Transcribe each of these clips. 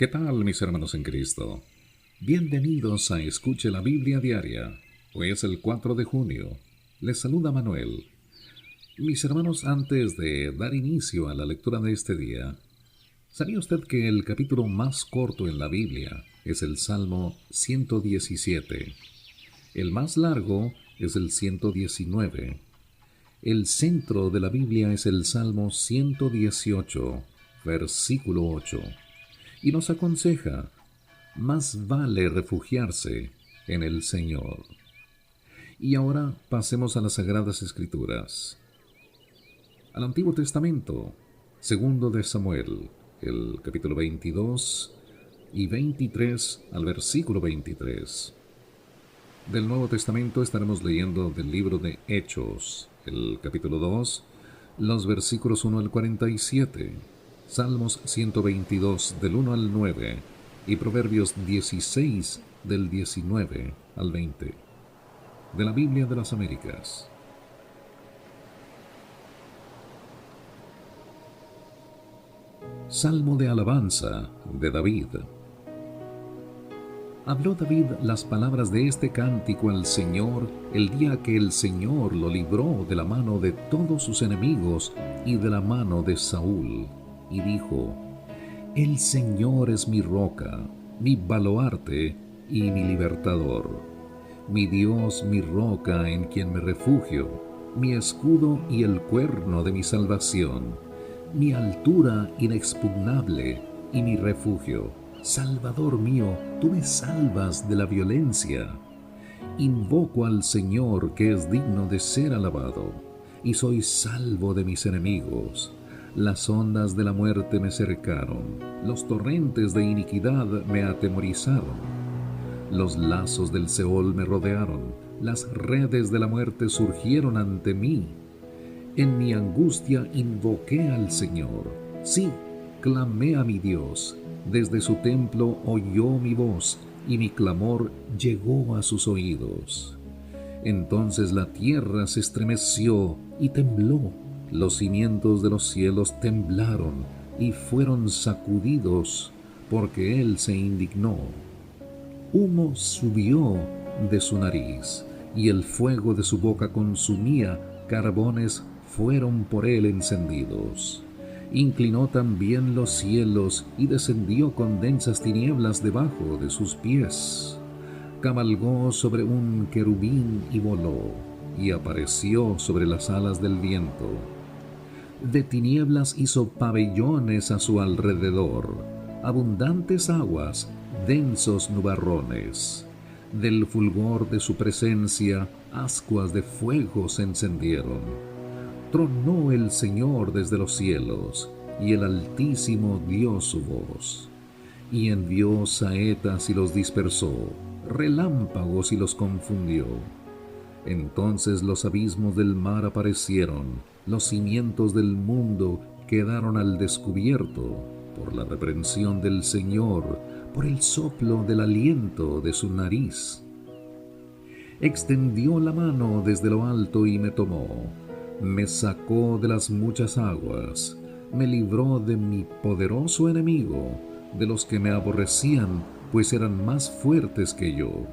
¿Qué tal, mis hermanos en Cristo? Bienvenidos a Escuche la Biblia Diaria. Hoy es el 4 de junio. Les saluda Manuel. Mis hermanos, antes de dar inicio a la lectura de este día, ¿sabía usted que el capítulo más corto en la Biblia es el Salmo 117? El más largo es el 119. El centro de la Biblia es el Salmo 118, versículo 8, y nos aconseja: más vale refugiarse en el Señor. Y ahora pasemos a las Sagradas Escrituras. Al Antiguo Testamento, segundo de Samuel, el capítulo 22 y 23 al versículo 23. Del Nuevo Testamento estaremos leyendo del libro de Hechos, el capítulo 2, los versículos 1 al 47, Salmos 122 del 1 al 9 y Proverbios 16 del 19 al 20. De la Biblia de las Américas. Salmo de alabanza de David. Habló David las palabras de este cántico al Señor el día que el Señor lo libró de la mano de todos sus enemigos y de la mano de Saúl, y dijo: El Señor es mi roca, mi baluarte y mi libertador, mi Dios, mi roca en quien me refugio, mi escudo y el cuerno de mi salvación, mi altura inexpugnable y mi refugio. Salvador mío, tú me salvas de la violencia. Invoco al Señor, que es digno de ser alabado, y soy salvo de mis enemigos. Las ondas de la muerte me cercaron, los torrentes de iniquidad me atemorizaron. Los lazos del Seol me rodearon, las redes de la muerte surgieron ante mí. En mi angustia invoqué al Señor. Sí, clamé a mi Dios. Desde su templo oyó mi voz, y mi clamor llegó a sus oídos. Entonces la tierra se estremeció y tembló. Los cimientos de los cielos temblaron y fueron sacudidos, porque Él se indignó. Humo subió de su nariz, y el fuego de su boca consumía, carbones fueron por él encendidos. Inclinó también los cielos y descendió con densas tinieblas debajo de sus pies. Cabalgó sobre un querubín y voló, y apareció sobre las alas del viento. De tinieblas hizo pabellones a su alrededor, abundantes aguas, densos nubarrones. Del fulgor de su presencia, ascuas de fuego se encendieron. Tronó el Señor desde los cielos, y el Altísimo dio su voz. Y envió saetas y los dispersó, relámpagos y los confundió. Entonces los abismos del mar aparecieron, los cimientos del mundo quedaron al descubierto, por la reprensión del Señor, por el soplo del aliento de su nariz. Extendió la mano desde lo alto y me tomó. Me sacó de las muchas aguas, me libró de mi poderoso enemigo, de los que me aborrecían, pues eran más fuertes que yo.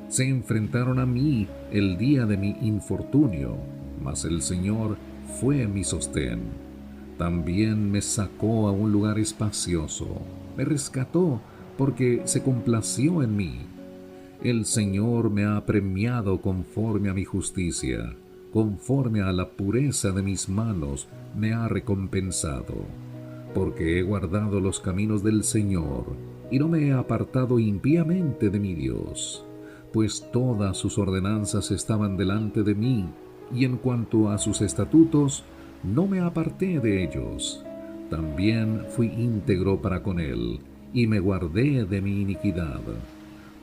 Se enfrentaron a mí el día de mi infortunio, mas el Señor fue mi sostén. También me sacó a un lugar espacioso, me rescató porque se complació en mí. El Señor me ha premiado conforme a mi justicia. Conforme a la pureza de mis manos me ha recompensado, porque he guardado los caminos del Señor, y no me he apartado impíamente de mi Dios, pues todas sus ordenanzas estaban delante de mí, y en cuanto a sus estatutos, no me aparté de ellos. También fui íntegro para con él, y me guardé de mi iniquidad.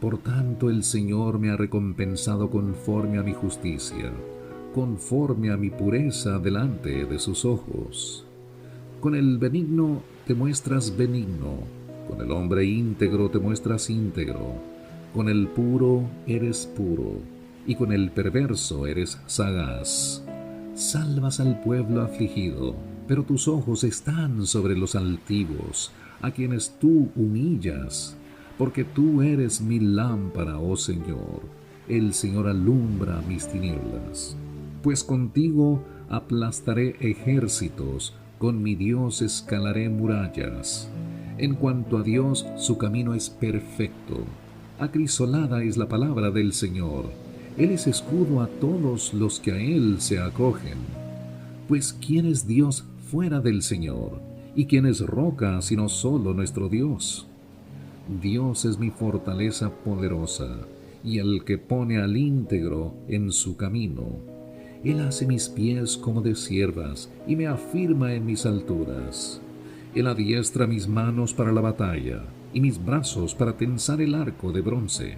Por tanto el Señor me ha recompensado conforme a mi justicia, conforme a mi pureza delante de sus ojos. Con el benigno te muestras benigno, con el hombre íntegro te muestras íntegro, con el puro eres puro, y con el perverso eres sagaz. Salvas al pueblo afligido, pero tus ojos están sobre los altivos, a quienes tú humillas, porque tú eres mi lámpara, oh Señor. El Señor alumbra mis tinieblas. Pues contigo aplastaré ejércitos, con mi Dios escalaré murallas. En cuanto a Dios, su camino es perfecto. Acrisolada es la palabra del Señor. Él es escudo a todos los que a Él se acogen. Pues ¿quién es Dios fuera del Señor? ¿Y quién es roca sino solo nuestro Dios? Dios es mi fortaleza poderosa, y el que pone al íntegro en su camino. Él hace mis pies como de ciervas, y me afirma en mis alturas. Él adiestra mis manos para la batalla, y mis brazos para tensar el arco de bronce.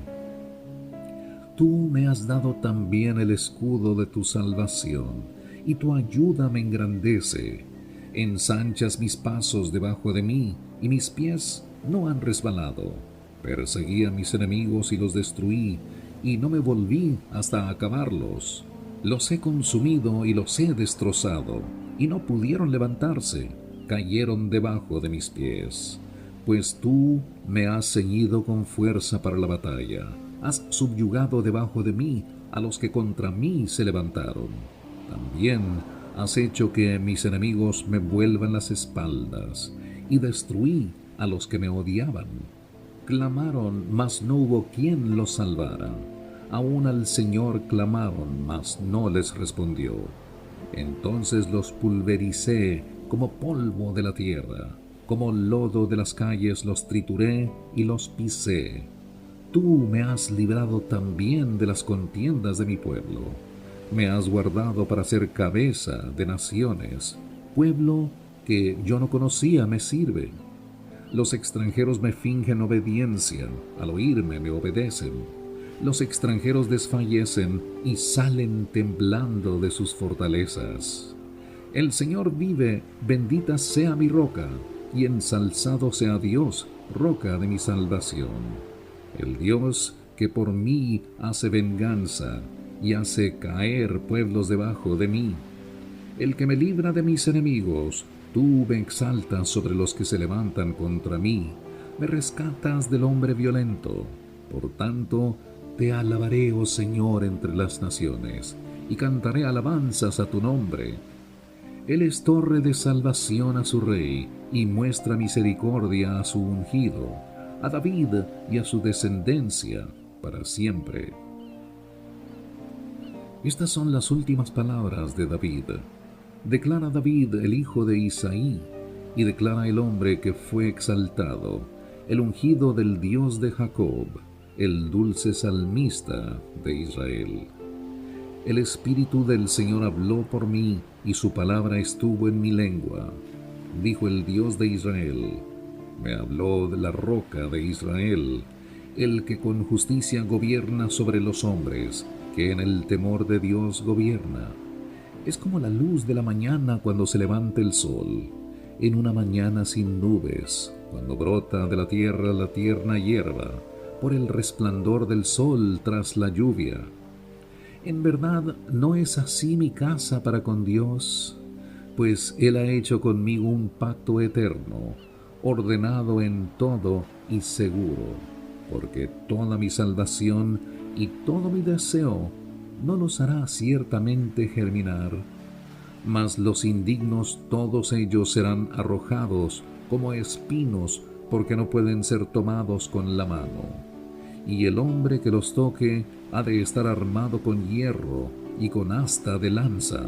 Tú me has dado también el escudo de tu salvación, y tu ayuda me engrandece. Ensanchas mis pasos debajo de mí, y mis pies no han resbalado. Perseguí a mis enemigos y los destruí, y no me volví hasta acabarlos. Los he consumido y los he destrozado, y no pudieron levantarse, cayeron debajo de mis pies. Pues tú me has ceñido con fuerza para la batalla, has subyugado debajo de mí a los que contra mí se levantaron. También has hecho que mis enemigos me vuelvan las espaldas, y destruí a los que me odiaban. Clamaron, mas no hubo quien los salvara. Aún al Señor clamaron, mas no les respondió. Entonces los pulvericé como polvo de la tierra, como lodo de las calles los trituré y los pisé. Tú me has librado también de las contiendas de mi pueblo. Me has guardado para ser cabeza de naciones. Pueblo que yo no conocía me sirve. Los extranjeros me fingen obediencia, al oírme me obedecen. Los extranjeros desfallecen y salen temblando de sus fortalezas. El Señor vive, bendita sea mi roca, y ensalzado sea Dios, roca de mi salvación. El Dios que por mí hace venganza y hace caer pueblos debajo de mí. El que me libra de mis enemigos, tú me exaltas sobre los que se levantan contra mí, me rescatas del hombre violento. Por tanto, te alabaré, oh Señor, entre las naciones, y cantaré alabanzas a tu nombre. Él es torre de salvación a su rey, y muestra misericordia a su ungido, a David y a su descendencia para siempre. Estas son las últimas palabras de David. Declara David, el hijo de Isaí, y declara el hombre que fue exaltado, el ungido del Dios de Jacob, el dulce salmista de Israel. El Espíritu del Señor habló por mí, y su palabra estuvo en mi lengua. Dijo el Dios de Israel, me habló de la roca de Israel, el que con justicia gobierna sobre los hombres, que en el temor de Dios gobierna. Es como la luz de la mañana cuando se levanta el sol, en una mañana sin nubes, cuando brota de la tierna hierba, por el resplandor del sol tras la lluvia. En verdad, ¿no es así mi casa para con Dios? Pues Él ha hecho conmigo un pacto eterno, ordenado en todo y seguro, porque toda mi salvación y todo mi deseo no los hará ciertamente germinar, mas los indignos todos ellos serán arrojados como espinos, porque no pueden ser tomados con la mano. Y el hombre que los toque ha de estar armado con hierro y con asta de lanza,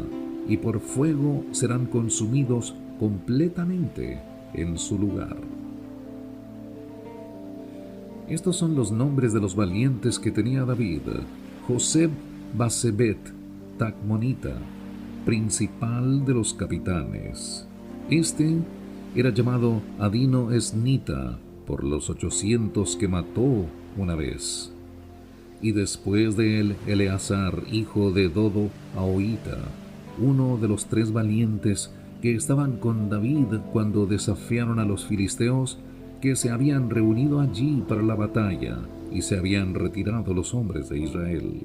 y por fuego serán consumidos completamente en su lugar. Estos son los nombres de los valientes que tenía David: Joseb Basebet, Tacmonita, principal de los capitanes. Este era llamado Adino Esnita por los 800 que mató una vez. Y después de él, Eleazar, hijo de Dodo Ahoita, uno de los 3 valientes que estaban con David cuando desafiaron a los filisteos, que se habían reunido allí para la batalla y se habían retirado los hombres de Israel.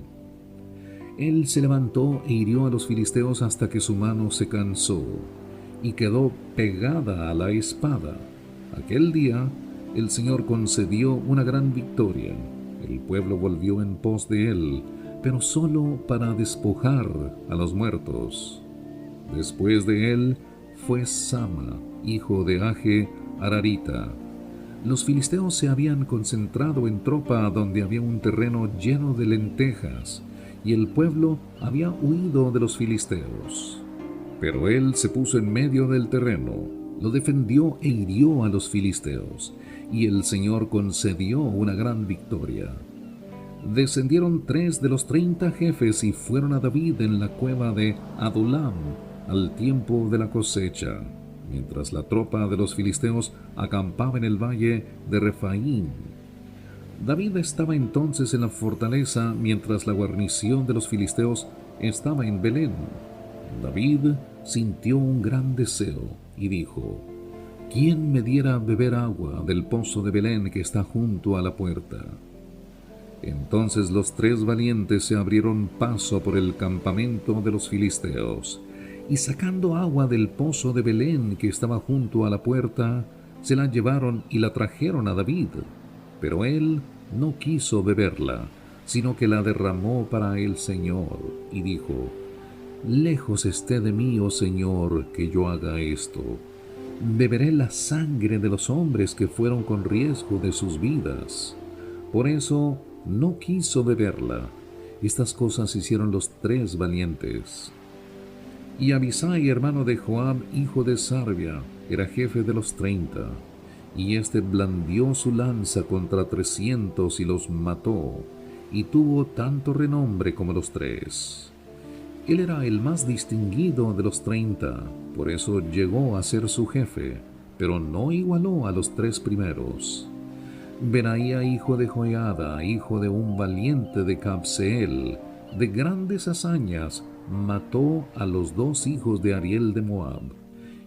Él se levantó e hirió a los filisteos hasta que su mano se cansó, y quedó pegada a la espada. Aquel día el Señor concedió una gran victoria. El pueblo volvió en pos de él, pero solo para despojar a los muertos. Después de él fue Sama, hijo de Age Ararita. Los filisteos se habían concentrado en tropa donde había un terreno lleno de lentejas, y el pueblo había huido de los filisteos. Pero él se puso en medio del terreno, lo defendió e hirió a los filisteos, y el Señor concedió una gran victoria. Descendieron 3 de los 30 jefes y fueron a David en la cueva de Adulam al tiempo de la cosecha, mientras la tropa de los filisteos acampaba en el valle de Refaim. David estaba entonces en la fortaleza, mientras la guarnición de los filisteos estaba en Belén. David sintió un gran deseo y dijo: ¿Quién me diera a beber agua del pozo de Belén que está junto a la puerta? Entonces los 3 valientes se abrieron paso por el campamento de los filisteos, y sacando agua del pozo de Belén que estaba junto a la puerta, se la llevaron y la trajeron a David. Pero él no quiso beberla, sino que la derramó para el Señor, y dijo: Lejos esté de mí, oh Señor, que yo haga esto. Beberé la sangre de los hombres que fueron con riesgo de sus vidas. Por eso no quiso beberla. Estas cosas hicieron los 3 valientes. Y Abisai, hermano de Joab, hijo de Sarvia, era jefe de los 30, y éste blandió su lanza contra 300 y los mató, y tuvo tanto renombre como los 3. Él era el más distinguido de los 30, por eso llegó a ser su jefe, pero no igualó a los 3 primeros. Benaía, hijo de Joiada, hijo de un valiente de Cabseel, de grandes hazañas, mató a los 2 hijos de Ariel de Moab,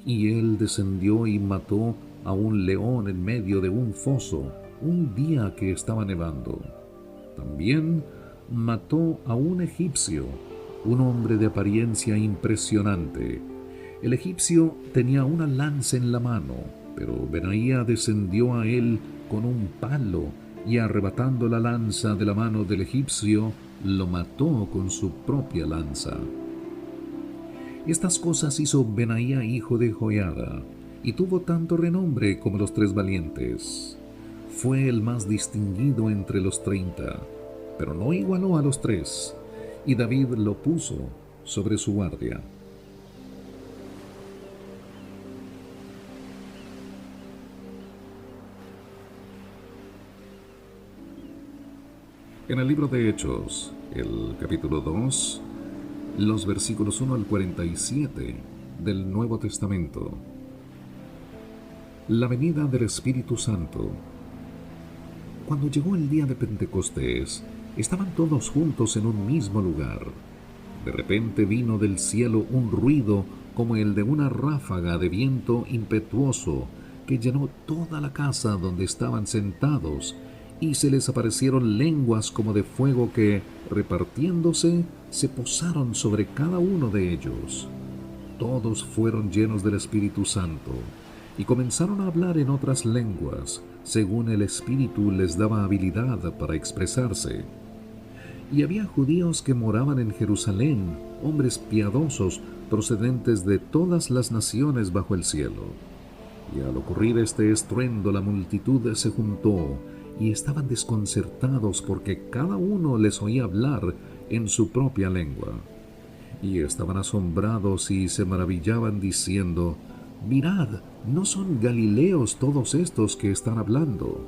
y él descendió y mató a un león en medio de un foso, un día que estaba nevando. También mató a un egipcio, un hombre de apariencia impresionante. El egipcio tenía una lanza en la mano, pero Benaía descendió a él con un palo, y arrebatando la lanza de la mano del egipcio, lo mató con su propia lanza. Estas cosas hizo Benaía, hijo de Joiada, y tuvo tanto renombre como los 3 valientes. Fue el más distinguido entre los 30, pero no igualó a los 3, y David lo puso sobre su guardia. En el libro de Hechos, el capítulo 2, los versículos 1 al 47 del Nuevo Testamento. La venida del Espíritu Santo. Cuando llegó el día de Pentecostés, estaban todos juntos en un mismo lugar. De repente vino del cielo un ruido como el de una ráfaga de viento impetuoso que llenó toda la casa donde estaban sentados, y se les aparecieron lenguas como de fuego que, repartiéndose, se posaron sobre cada uno de ellos. Todos fueron llenos del Espíritu Santo y comenzaron a hablar en otras lenguas, según el Espíritu les daba habilidad para expresarse. Y había judíos que moraban en Jerusalén, hombres piadosos procedentes de todas las naciones bajo el cielo. Y al ocurrir este estruendo, la multitud se juntó, y estaban desconcertados porque cada uno les oía hablar en su propia lengua. Y estaban asombrados y se maravillaban diciendo: Mirad, ¿no son galileos todos estos que están hablando?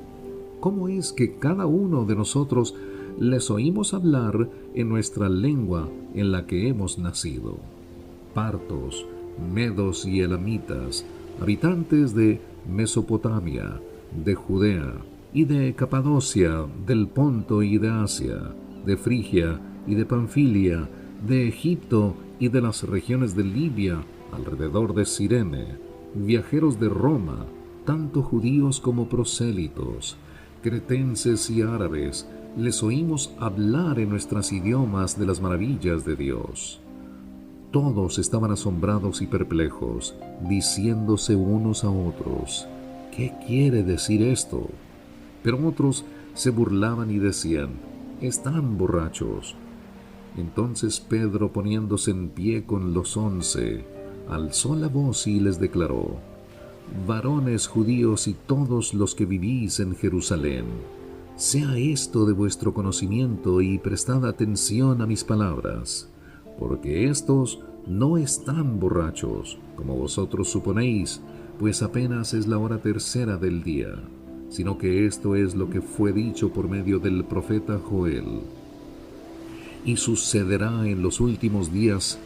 ¿Cómo es que cada uno de nosotros les oímos hablar en nuestra lengua en la que hemos nacido? Partos, medos y elamitas, habitantes de Mesopotamia, de Judea y de Capadocia, del Ponto y de Asia, de Frigia y de Panfilia, de Egipto y de las regiones de Libia, alrededor de Cirene, viajeros de Roma, tanto judíos como prosélitos, cretenses y árabes, les oímos hablar en nuestros idiomas de las maravillas de Dios. Todos estaban asombrados y perplejos, diciéndose unos a otros: ¿qué quiere decir esto? Pero otros se burlaban y decían: están borrachos. Entonces Pedro, poniéndose en pie con los 11, alzó la voz y les declaró: varones judíos y todos los que vivís en Jerusalén, sea esto de vuestro conocimiento y prestad atención a mis palabras, porque estos no están borrachos, como vosotros suponéis, pues apenas es la hora tercera del día, sino que esto es lo que fue dicho por medio del profeta Joel. Y sucederá en los últimos días,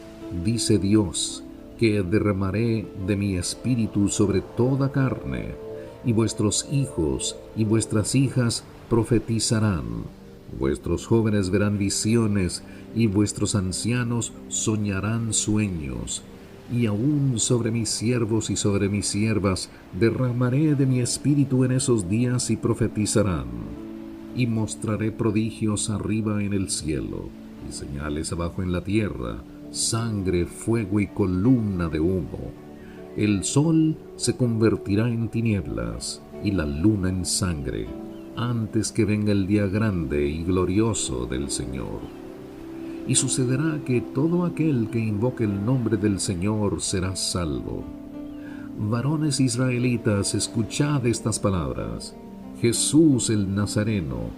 dice Dios, que derramaré de mi espíritu sobre toda carne, y vuestros hijos y vuestras hijas profetizarán, vuestros jóvenes verán visiones, y vuestros ancianos soñarán sueños, y aún sobre mis siervos y sobre mis siervas derramaré de mi espíritu en esos días y profetizarán, y mostraré prodigios arriba en el cielo, y señales abajo en la tierra, sangre, fuego y columna de humo. El sol se convertirá en tinieblas y la luna en sangre, antes que venga el día grande y glorioso del Señor. Y sucederá que todo aquel que invoque el nombre del Señor será salvo. Varones israelitas, escuchad estas palabras. Jesús el Nazareno,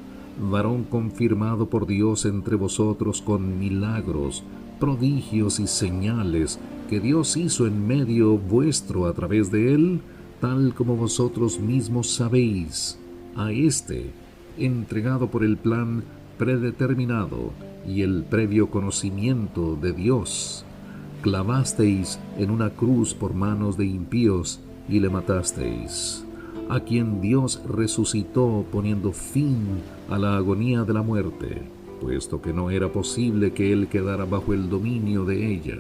varón confirmado por Dios entre vosotros con milagros, prodigios y señales que Dios hizo en medio vuestro a través de él, tal como vosotros mismos sabéis. A éste, entregado por el plan predeterminado y el previo conocimiento de Dios, clavasteis en una cruz por manos de impíos y le matasteis, a quien Dios resucitó poniendo fin a la agonía de la muerte, puesto que no era posible que él quedara bajo el dominio de ella.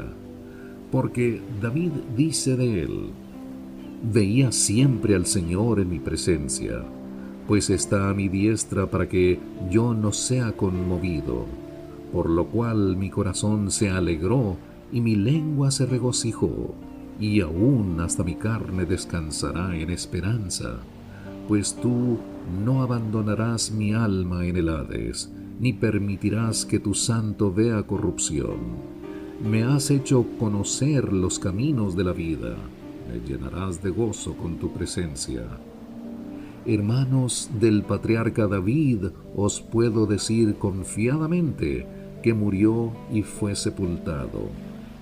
Porque David dice de él: veía siempre al Señor en mi presencia, pues está a mi diestra para que yo no sea conmovido, por lo cual mi corazón se alegró y mi lengua se regocijó, y aún hasta mi carne descansará en esperanza, pues tú no abandonarás mi alma en el Hades, ni permitirás que tu santo vea corrupción. Me has hecho conocer los caminos de la vida, me llenarás de gozo con tu presencia. Hermanos del patriarca David, os puedo decir confiadamente que murió y fue sepultado,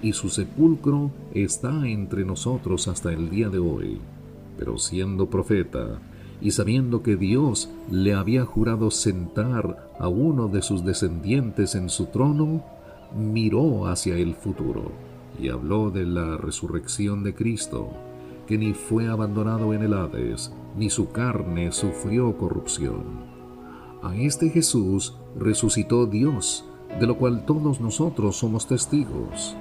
y su sepulcro está entre nosotros hasta el día de hoy. Pero siendo profeta, y sabiendo que Dios le había jurado sentar a uno de sus descendientes en su trono, miró hacia el futuro, y habló de la resurrección de Cristo, que ni fue abandonado en el Hades, ni su carne sufrió corrupción. A este Jesús resucitó Dios, de lo cual todos nosotros somos testigos.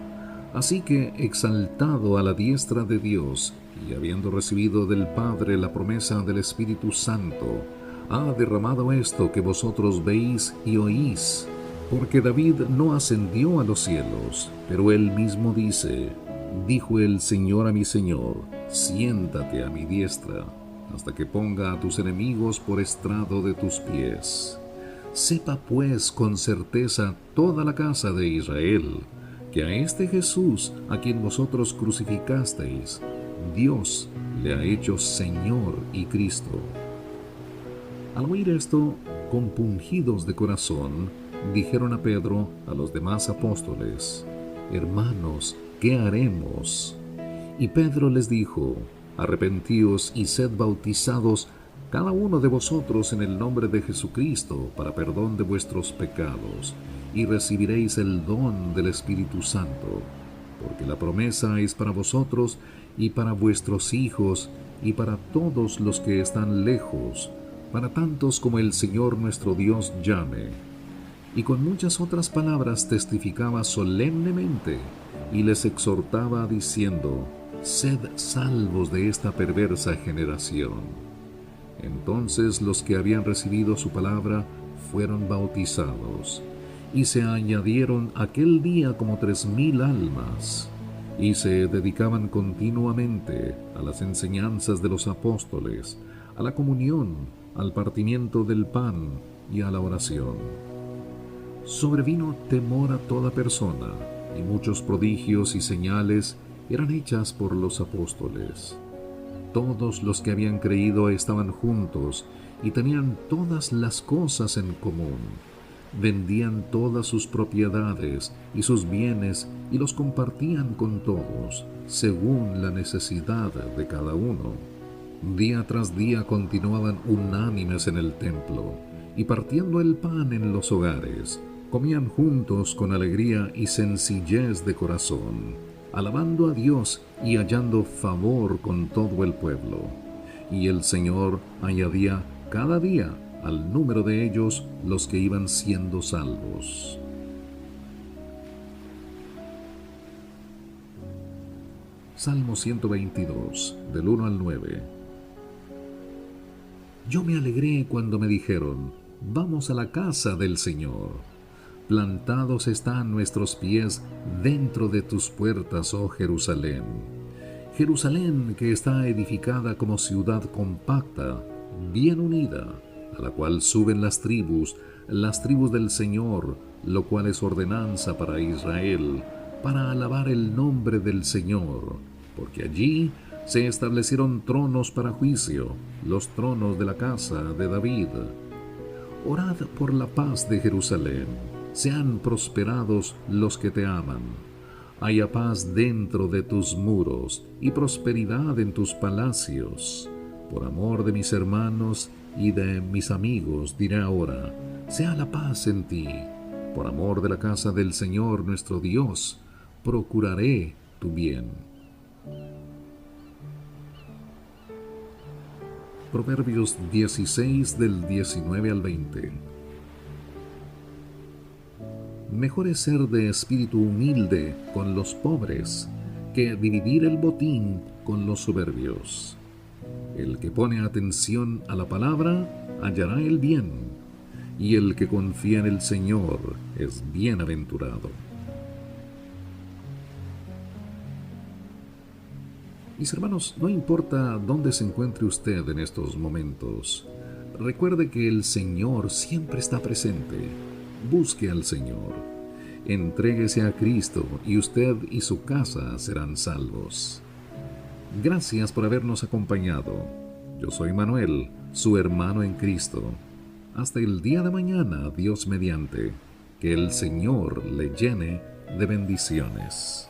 Así que, exaltado a la diestra de Dios, y habiendo recibido del Padre la promesa del Espíritu Santo, ha derramado esto que vosotros veis y oís. Porque David no ascendió a los cielos, pero él mismo dice: dijo el Señor a mi Señor, siéntate a mi diestra, hasta que ponga a tus enemigos por estrado de tus pies. Sepa pues con certeza toda la casa de Israel, que a este Jesús, a quien vosotros crucificasteis, Dios le ha hecho Señor y Cristo. Al oír esto, compungidos de corazón, dijeron a Pedro a los demás apóstoles: hermanos, ¿qué haremos? Y Pedro les dijo: arrepentíos y sed bautizados cada uno de vosotros en el nombre de Jesucristo para perdón de vuestros pecados, y recibiréis el don del Espíritu Santo, porque la promesa es para vosotros y para vuestros hijos y para todos los que están lejos, para tantos como el Señor nuestro Dios llame. Y con muchas otras palabras testificaba solemnemente y les exhortaba diciendo: sed salvos de esta perversa generación. Entonces los que habían recibido su palabra fueron bautizados, y se añadieron aquel día como 3,000 almas, y se dedicaban continuamente a las enseñanzas de los apóstoles, a la comunión, al partimiento del pan y a la oración. Sobrevino temor a toda persona, y muchos prodigios y señales eran hechas por los apóstoles. Todos los que habían creído estaban juntos y tenían todas las cosas en común. Vendían todas sus propiedades y sus bienes y los compartían con todos, según la necesidad de cada uno. Día tras día continuaban unánimes en el templo, y partiendo el pan en los hogares, comían juntos con alegría y sencillez de corazón, alabando a Dios y hallando favor con todo el pueblo. Y el Señor añadía cada día al número de ellos los que iban siendo salvos. Salmo 122, del 1 al 9. Yo me alegré cuando me dijeron: vamos a la casa del Señor. Plantados están nuestros pies dentro de tus puertas, oh Jerusalén. Jerusalén, que está edificada como ciudad compacta, bien unida, a la cual suben las tribus del Señor, lo cual es ordenanza para Israel, para alabar el nombre del Señor, porque allí se establecieron tronos para juicio, los tronos de la casa de David. Orad por la paz de Jerusalén, sean prosperados los que te aman. Haya paz dentro de tus muros y prosperidad en tus palacios. Por amor de mis hermanos y de mis amigos diré ahora: sea la paz en ti. Por amor de la casa del Señor nuestro Dios, procuraré tu bien. Proverbios 16 del 19 al 20. Mejor es ser de espíritu humilde con los pobres que dividir el botín con los soberbios. El que pone atención a la palabra hallará el bien, y el que confía en el Señor es bienaventurado. Mis hermanos, no importa dónde se encuentre usted en estos momentos, recuerde que el Señor siempre está presente. Busque al Señor, entréguese a Cristo y usted y su casa serán salvos. Gracias por habernos acompañado. Yo soy Manuel, su hermano en Cristo. Hasta el día de mañana, Dios mediante, que el Señor le llene de bendiciones.